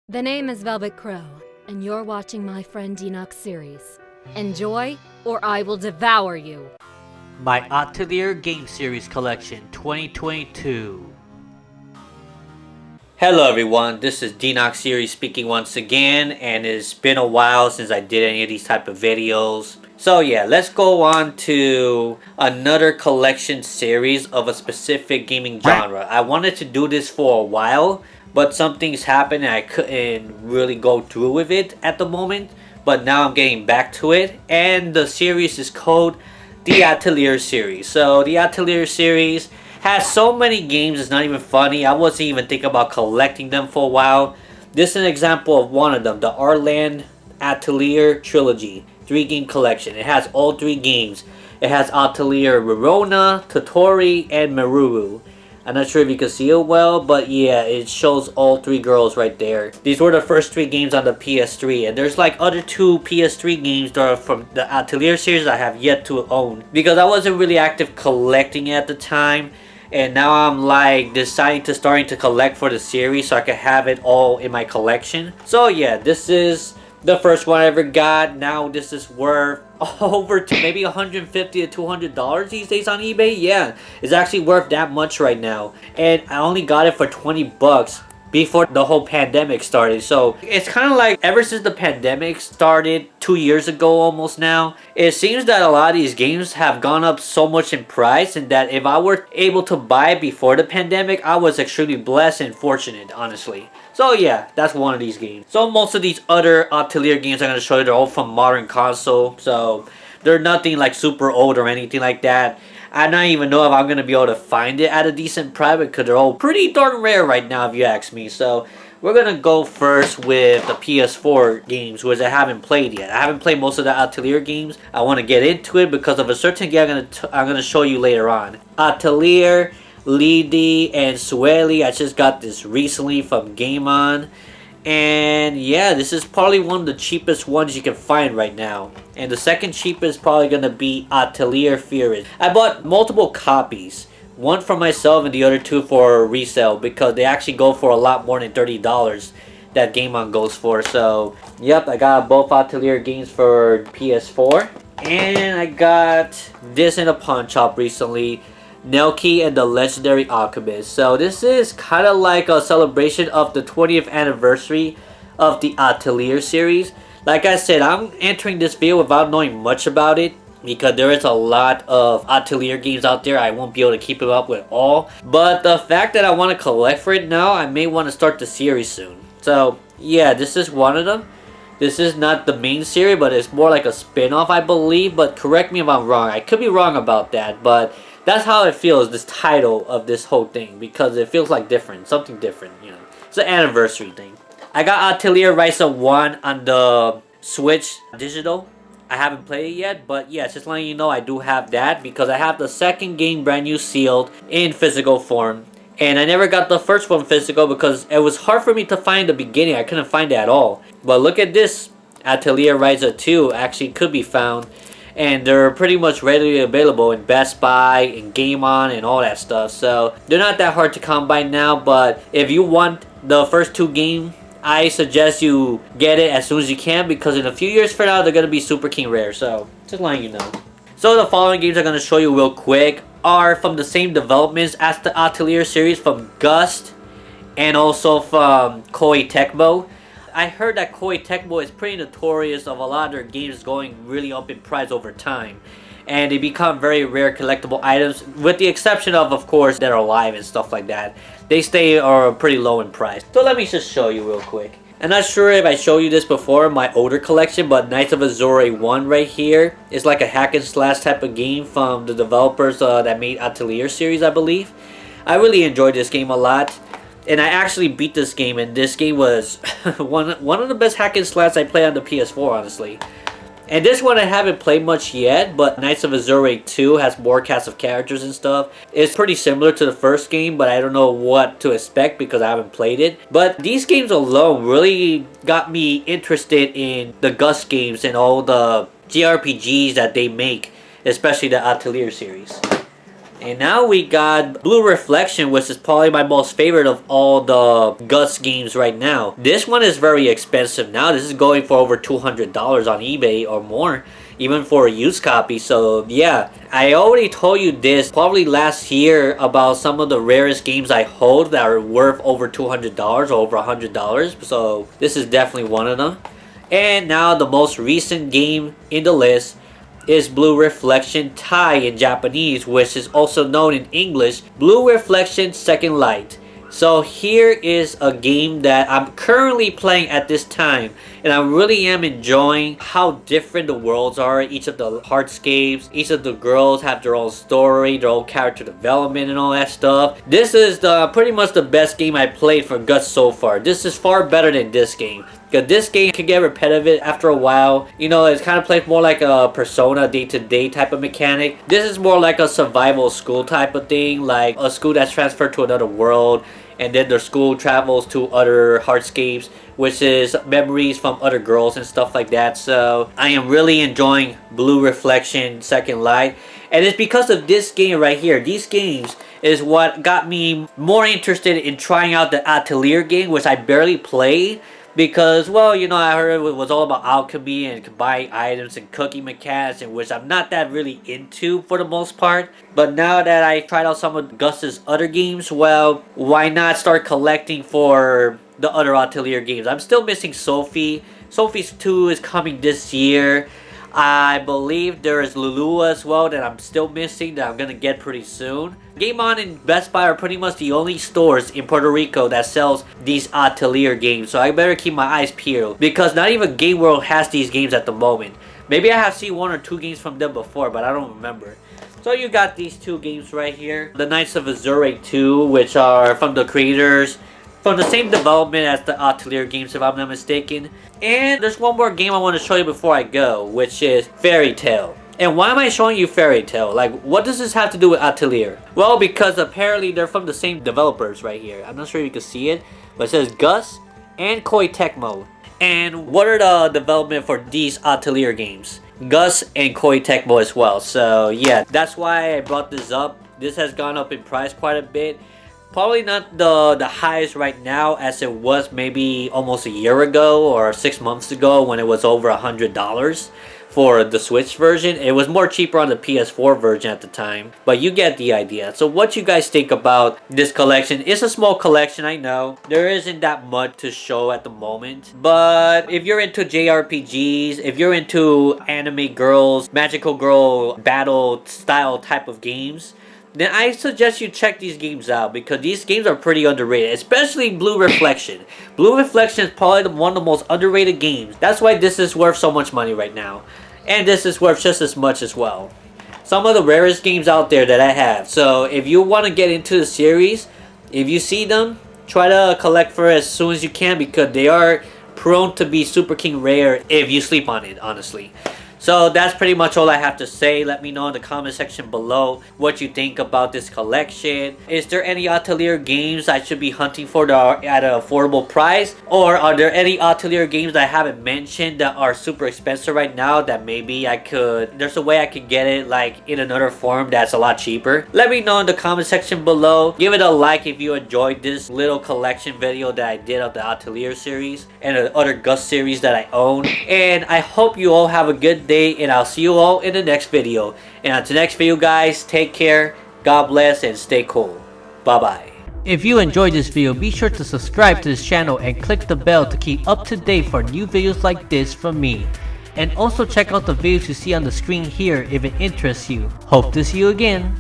The name is Velvet Crow, and you're watching my friend DenoxSeries. Enjoy, or I will devour you! My Atelier Game Series Collection 2022. Hello everyone, this is DenoxSeries speaking once again, and it's been a while since I did any of these type of videos. So yeah, let's go on to another collection series of a specific gaming genre. I wanted to do this for a while, but some things happened and I couldn't really go through with it at the moment. But now I'm getting back to it, and the series is called the Atelier series. So the Atelier series has so many games, it's not even funny. I wasn't even thinking about collecting them for a while. This is an example of one of them, the Arland Atelier Trilogy 3-game collection. It has all 3 games. It has Atelier Rorona, Totori, and Maruru. I'm not sure if you can see it well, but yeah, it shows all 3 girls right there. These were the first 3 games on the PS3, and there's like other 2 PS3 games that are from the Atelier series I have yet to own, because I wasn't really active collecting at the time, and now I'm like deciding to starting to collect for the series so I can have it all in my collection. So yeah, this is the first one I ever got. Now this is worth over to maybe $150 to $200 these days on eBay. Yeah, it's actually worth that much right now, and I only got it for 20 bucks before the whole pandemic started. So it's kind of like ever since the pandemic started 2 years ago almost now, it seems that a lot of these games have gone up so much in price, and that if I were able to buy it before the pandemic, I was extremely blessed and fortunate, honestly. So yeah, that's one of these games. So most of these other Atelier games I'm going to show you, they're all from modern console, so they're nothing like super old or anything like that. I don't even know if I'm going to be able to find it at a decent price, because they're all pretty darn rare right now if you ask me. So we're going to go first with the PS4 games, which I haven't played yet. I haven't played most of the Atelier games. I want to get into it because of a certain game I'm going to show you later on. Atelier, Lidi, and Sueli. I just got this recently from Game On. And yeah, this is probably one of the cheapest ones you can find right now. And the second cheapest is probably going to be Atelier Furious. I bought multiple copies. One for myself and the other 2 for resale, because they actually go for a lot more than $30 that Game On goes for. So yep, I got both Atelier games for PS4. And I got this in a pawn shop recently, Nelky and the Legendary Alchemist. So this is kind of like a celebration of the 20th anniversary of the Atelier series. Like I said, I'm entering this video without knowing much about it, because there is a lot of Atelier games out there. I won't be able to keep it up with all. But the fact that I want to collect for it now, I may want to start the series soon. So yeah, this is one of them. This is not the main series, but it's more like a spin-off, I believe. But correct me if I'm wrong. I could be wrong about that, but that's how it feels, this title of this whole thing, because it feels like different, something different, you know. It's an anniversary thing. I got Atelier Ryza 1 on the Switch digital. I haven't played it yet, but yeah, just letting you know I do have that, because I have the second game brand new sealed in physical form. And I never got the first one physical because it was hard for me to find the beginning. I couldn't find it at all. But look at this. Atelier Ryza 2 actually could be found. And they're pretty much readily available in Best Buy, in Game On, and all that stuff. So they're not that hard to come by now. But if you want the first 2 games, I suggest you get it as soon as you can, because in a few years from now, they're going to be super king rare. So just letting you know. So the following games I'm going to show you real quick are from the same developments as the Atelier series, from Gust and also from Koei Tecmo. I heard that Koei Tecmo is pretty notorious of a lot of their games going really up in price over time, and they become very rare collectible items, with the exception of course, that are live and stuff like that. They stay pretty low in price. So let me just show you real quick. I'm not sure if I showed you this before in my older collection, but Knights of Azure 1 right here is like a hack and slash type of game from the developers that made Atelier series, I believe. I really enjoyed this game a lot. And I actually beat this game, and this game was one of the best hack and slash I played on the PS4, honestly. And this one I haven't played much yet, but Knights of Azure 2 has more cast of characters and stuff. It's pretty similar to the first game, but I don't know what to expect because I haven't played it. But these games alone really got me interested in the Gust games and all the JRPGs that they make, especially the Atelier series. And now we got Blue Reflection, which is probably my most favorite of all the Gust games right now. This one is very expensive now. This is going for over $200 on eBay or more, even for a used copy. So yeah, I already told you this probably last year about some of the rarest games I hold that are worth over $200 or over $100. So this is definitely one of them. And now the most recent game in the list is Blue Reflection Tai in Japanese, which is also known in English Blue Reflection Second Light. So here is a game that I'm currently playing at this time, and I really am enjoying how different the worlds are. Each of the hardscapes, each of the girls have their own story, their own character development and all that stuff. This is pretty much the best game I played for Gust so far. This is far better than this game. Because this game can get repetitive after a while. You know, it kind of plays more like a Persona day-to-day type of mechanic. This is more like a survival school type of thing. Like a school that's transferred to another world. And then their school travels to other hardscapes, which is memories from other girls and stuff like that. So I am really enjoying Blue Reflection Second Light. And it's because of this game right here. These games is what got me more interested in trying out the Atelier game, which I barely played. Because, well, you know, I heard it was all about alchemy and combining items and cooking mechanics, in which I'm not that really into for the most part. But now that I tried out some of Gust's other games, well, why not start collecting for the other Atelier games? I'm still missing Sophie. Sophie's 2 is coming this year. I believe there is Lulu as well that I'm still missing that I'm going to get pretty soon. Game On and Best Buy are pretty much the only stores in Puerto Rico that sells these Atelier games. So I better keep my eyes peeled because not even Game World has these games at the moment. Maybe I have seen 1 or 2 games from them before, but I don't remember. So you got these 2 games right here. The Knights of Azure 2, which are from the creators, from the same development as the Atelier games, if I'm not mistaken. And there's one more game I want to show you before I go, which is Fairy Tail. And why am I showing you Fairy Tail? Like, what does this have to do with Atelier? Well, because apparently they're from the same developers right here. I'm not sure if you can see it, but it says Gust and Koei Tecmo. And what are the development for these Atelier games? Gust and Koei Tecmo as well. So yeah, that's why I brought this up. This has gone up in price quite a bit. Probably not the highest right now as it was maybe almost a year ago or 6 months ago when it was over $100 for the Switch version. It was more cheaper on the PS4 version at the time, but you get the idea. So what you guys think about this collection? It's a small collection, I know. There isn't that much to show at the moment, but if you're into JRPGs, if you're into anime girls, magical girl battle style type of games, then I suggest you check these games out because these games are pretty underrated, especially Blue Reflection. Blue Reflection is probably one of the most underrated games. That's why this is worth so much money right now. And this is worth just as much as well. Some of the rarest games out there that I have. So if you want to get into the series, if you see them, try to collect for it as soon as you can because they are prone to be Super King rare if you sleep on it, honestly. So that's pretty much all I have to say. Let me know in the comment section below what you think about this collection. Is there any Atelier games I should be hunting for that are at an affordable price? Or are there any Atelier games that I haven't mentioned that are super expensive right now that maybe there's a way I could get it like in another form that's a lot cheaper? Let me know in the comment section below. Give it a like if you enjoyed this little collection video that I did of the Atelier series and the other Gust series that I own. And I hope you all have a good day, and I'll see you all in the next video. And until next video, guys, take care, God bless, and stay cool. Bye bye. If you enjoyed this video, be sure to subscribe to this channel and click the bell to keep up to date for new videos like this from me. And also check out the videos you see on the screen here if it interests you. Hope to see you again.